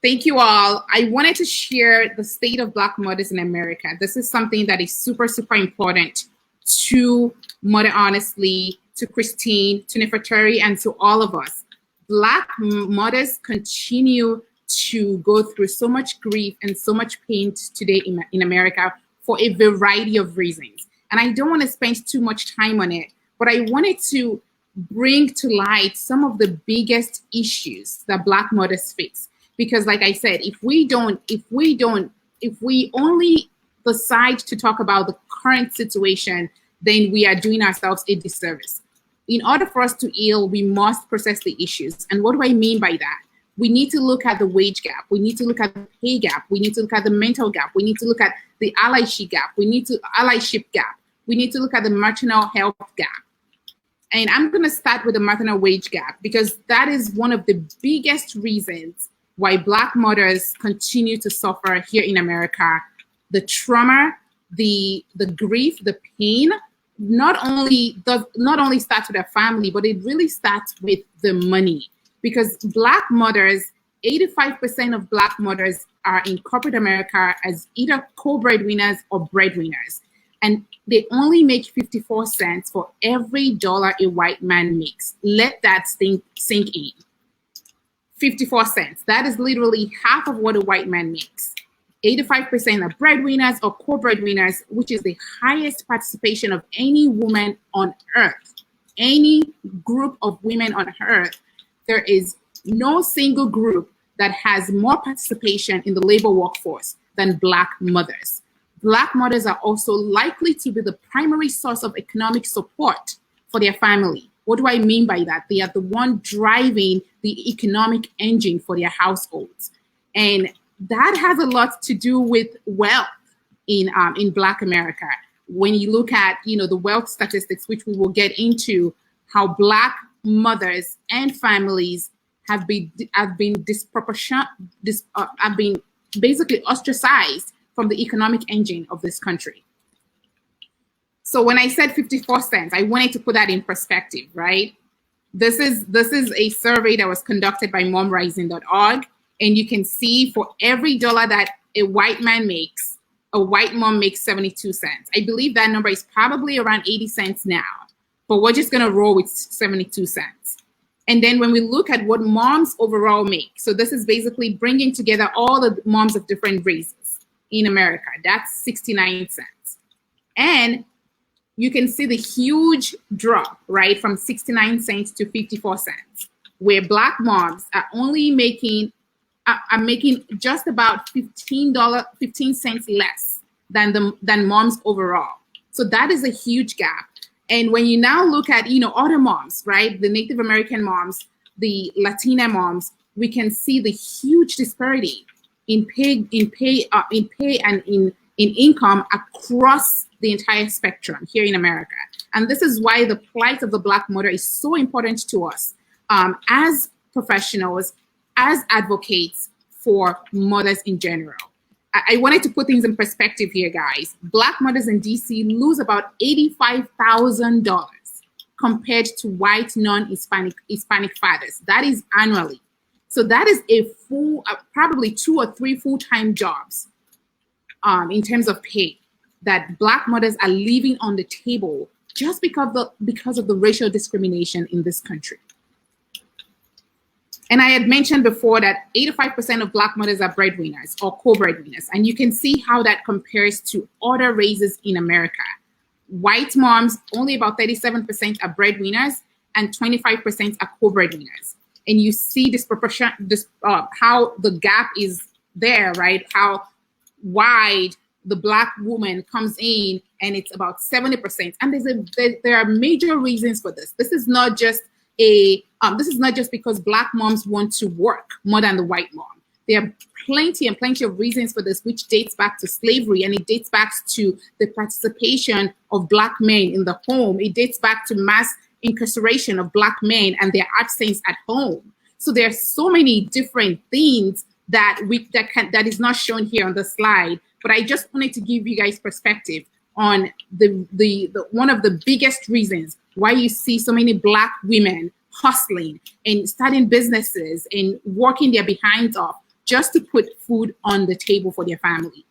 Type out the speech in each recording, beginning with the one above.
Thank you all. I wanted to share the state of Black mothers in America. This is something that is super, super important to Mother Honestly, to Christine, to Nefertari, and to all of us. Black mothers continue to go through so much grief and so much pain today in America for a variety of reasons. And I don't want to spend too much time on it, but I wanted to bring to light some of the biggest issues that Black mothers face. Because like I said, if we only decide to talk about the current situation, then we are doing ourselves a disservice. In order for us to heal, we must process the issues. And what do I mean by that? We need to look at the wage gap. We need to look at the pay gap. We need to look at the mental gap. We need to look at the allyship gap. We need to look at the maternal health gap. And I'm going to start with the maternal wage gap because that is one of the biggest reasons why Black mothers continue to suffer here in America. The trauma, the grief, the pain, not only starts with their family, but it really starts with the money. Because Black mothers, 85% of Black mothers are in corporate America as either co-breadwinners or breadwinners. And they only make 54 cents for every dollar a white man makes. Let that sink in. 54 cents. That is literally half of what a white man makes. 85% are breadwinners or co-breadwinners, which is the highest participation of any woman on earth. Any group of women on earth, there is no single group that has more participation in the labor workforce than Black mothers. Black mothers are also likely to be the primary source of economic support for their family. What do I mean by that? They are the one driving the economic engine for their households. And that has a lot to do with wealth in Black America. When you look at, the wealth statistics, which we will get into, how Black mothers and families have been basically ostracized from the economic engine of this country. So when I said 54 cents, I wanted to put that in perspective, right? This is a survey that was conducted by momrising.org. And you can see for every dollar that a white man makes, a white mom makes 72 cents. I believe that number is probably around 80 cents now, but we're just gonna roll with 72 cents. And then when we look at what moms overall make, so this is basically bringing together all the moms of different races in America, that's 69 cents. And you can see the huge drop, right, from 69 cents to 54 cents, where Black moms are only making just about 15 cents less than moms overall. So that is a huge gap. And when you now look at other moms, right, the Native American moms, the Latina moms, we can see the huge disparity in pay and in income across the entire spectrum here in America. And this is why the plight of the Black mother is so important to us as professionals, as advocates for mothers in general. I wanted to put things in perspective here, guys. Black mothers in DC lose about $85,000 compared to white non-Hispanic fathers. That is annually. So that is a full, probably 2 or 3 full-time jobs in terms of pay that Black mothers are leaving on the table just because of the racial discrimination in this country. And I had mentioned before that 85% of Black mothers are breadwinners or co-breadwinners. And you can see how that compares to other races in America. White moms, only about 37% are breadwinners and 25% are co-breadwinners. And you see how the gap is there, right? How wide the Black woman comes in, and it's about 70%. And there are major reasons for this. This is not just because Black moms want to work more than the white mom. There are plenty of reasons for this, which dates back to slavery, and it dates back to the participation of Black men in the home. It dates back to mass incarceration of Black men and their absence at home. So there are so many different things that is not shown here on the slide. But I just wanted to give you guys perspective on the one of the biggest reasons why you see so many Black women hustling and starting businesses and working their behinds off just to put food on the table for their family.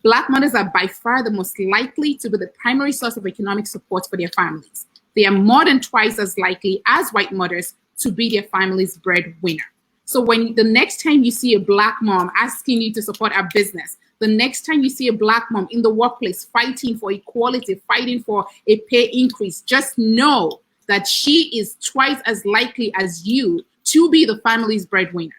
Black mothers are by far the most likely to be the primary source of economic support for their families. They are more than twice as likely as white mothers to be their family's breadwinner. So when the next time you see a Black mom asking you to support a business, the next time you see a Black mom in the workplace fighting for equality, fighting for a pay increase, just know that she is twice as likely as you to be the family's breadwinner.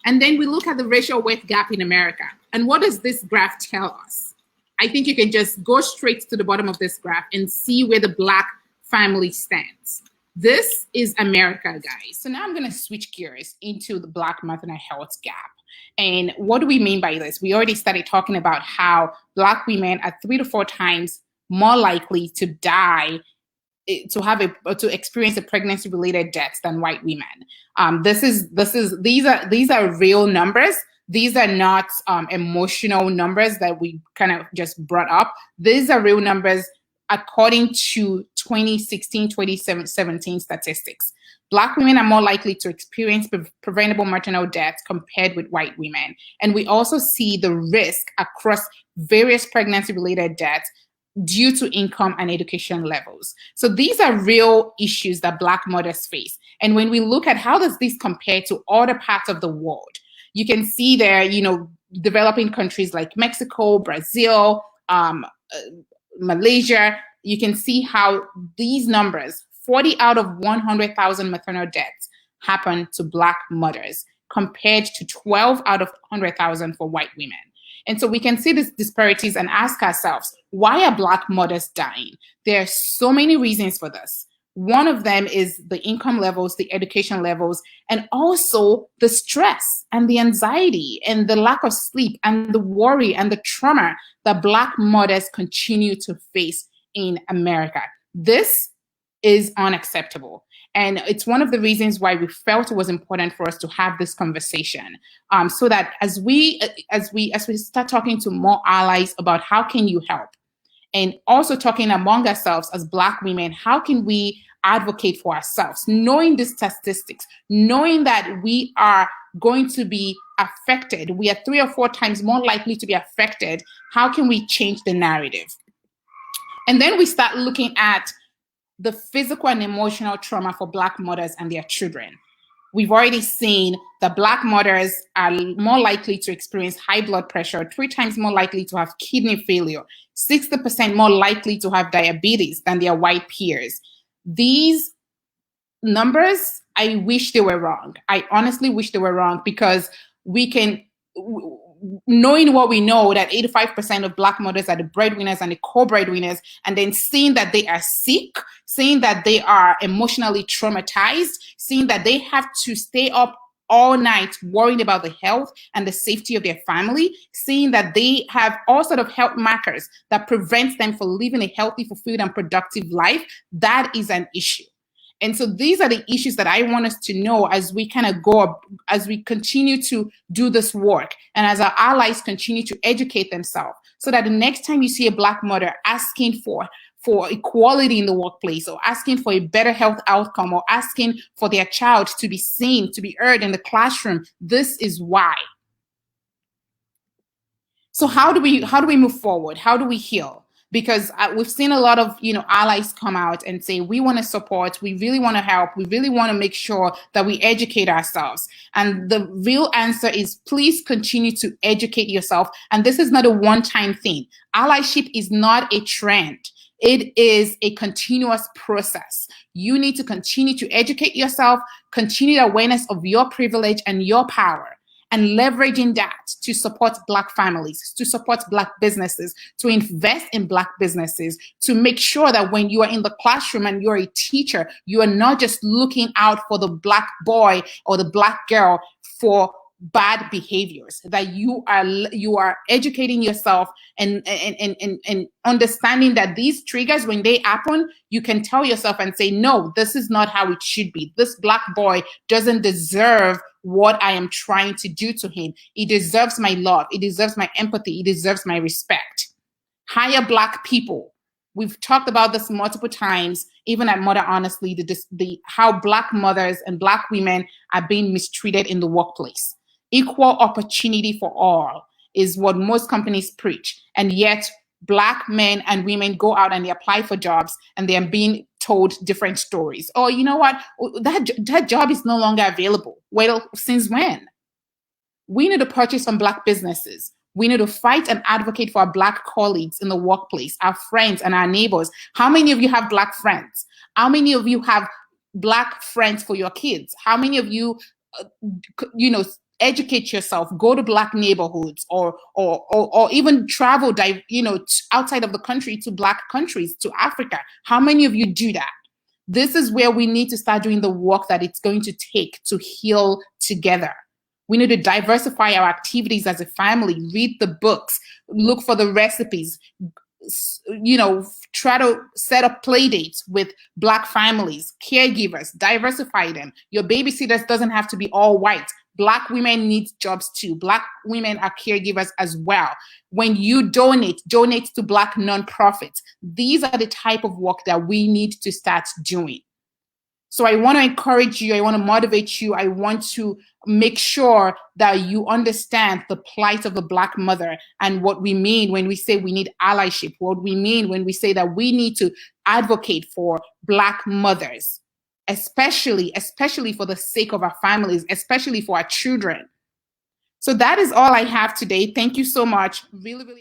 And then we look at the racial wealth gap in America. And what does this graph tell us? I think you can just go straight to the bottom of this graph and see where the Black family stands. This is America, guys. So now I'm going to switch gears into the Black maternal health gap. And what do we mean by this? We already started talking about how Black women are 3 to 4 times more likely to die, to experience a pregnancy-related death than white women. These are real numbers. These are not emotional numbers that we kind of just brought up. These are real numbers according to 2016, 2017 statistics. Black women are more likely to experience preventable maternal death compared with white women. And we also see the risk across various pregnancy-related deaths due to income and education levels. So these are real issues that Black mothers face. And when we look at how does this compare to other parts of the world, you can see there, developing countries like Mexico, Brazil, Malaysia, you can see how these numbers, 40 out of 100,000 maternal deaths happen to Black mothers compared to 12 out of 100,000 for white women. And so we can see these disparities and ask ourselves, why are Black mothers dying? There are so many reasons for this. One of them is the income levels, the education levels, and also the stress and the anxiety and the lack of sleep and the worry and the trauma that Black mothers continue to face in America. This is unacceptable. And it's one of the reasons why we felt it was important for us to have this conversation, so that as we start talking to more allies about how can you help, and also talking among ourselves as Black women, how can we advocate for ourselves, knowing the statistics, knowing that we are going to be affected, we are 3 or 4 times more likely to be affected. How can we change the narrative? And then we start looking at the physical and emotional trauma for Black mothers and their children. We've already seen that Black mothers are more likely to experience high blood pressure, 3 times more likely to have kidney failure, 60% more likely to have diabetes than their white peers. These numbers, I wish they were wrong. I honestly wish they were wrong, because we can, knowing what we know, that 85% of Black mothers are the breadwinners and the co-breadwinners, and then seeing that they are sick, seeing that they are emotionally traumatized, seeing that they have to stay up all night worrying about the health and the safety of their family, seeing that they have all sort of health markers that prevents them from living a healthy, fulfilled, and productive life, that is an issue. And so these are the issues that I want us to know as we kind of go up, as we continue to do this work, and as our allies continue to educate themselves, so that the next time you see a Black mother asking for equality in the workplace, or asking for a better health outcome, or asking for their child to be seen, to be heard in the classroom, this is why. So how do we move forward? How do we heal? Because we've seen a lot of allies come out and say, we want to support, we really want to help, we really want to make sure that we educate ourselves. And the real answer is, please continue to educate yourself. And this is not a one-time thing. Allyship is not a trend. It is a continuous process. You need to continue to educate yourself, continue the awareness of your privilege and your power, and leveraging that to support Black families, to support Black businesses, to invest in Black businesses, to make sure that when you are in the classroom and you're a teacher, you are not just looking out for the Black boy or the Black girl for bad behaviors, that you are educating yourself and understanding that these triggers, when they happen, you can tell yourself and say, no, this is not how it should be. This Black boy doesn't deserve what I am trying to do to him. He deserves my love. He deserves my empathy. He deserves my respect. Hire Black people. We've talked about this multiple times, even at Mother Honestly, the how Black mothers and Black women are being mistreated in the workplace. Equal opportunity for all is what most companies preach, and yet Black men and women go out and they apply for jobs and they're being told different stories. Oh, you know what? That job is no longer available. Well, since when? We need to purchase from Black businesses. We need to fight and advocate for our Black colleagues in the workplace, our friends and our neighbors. How many of you have Black friends? How many of you have Black friends for your kids? How many of you, educate yourself, go to Black neighborhoods, or even travel, outside of the country to Black countries, to Africa? How many of you do that? This is where we need to start doing the work that it's going to take to heal together. We need to diversify our activities as a family, read the books, look for the recipes, try to set up play dates with Black families, caregivers, diversify them. Your babysitters doesn't have to be all white. Black women need jobs too. Black women are caregivers as well. When you donate to Black nonprofits. These are the type of work that we need to start doing. So I want to encourage you. I want to motivate you. I want to make sure that you understand the plight of the Black mother and what we mean when we say we need allyship, what we mean when we say that we need to advocate for Black mothers, especially for the sake of our families, especially for our children. So that is all I have today. Thank you so much. Really, really.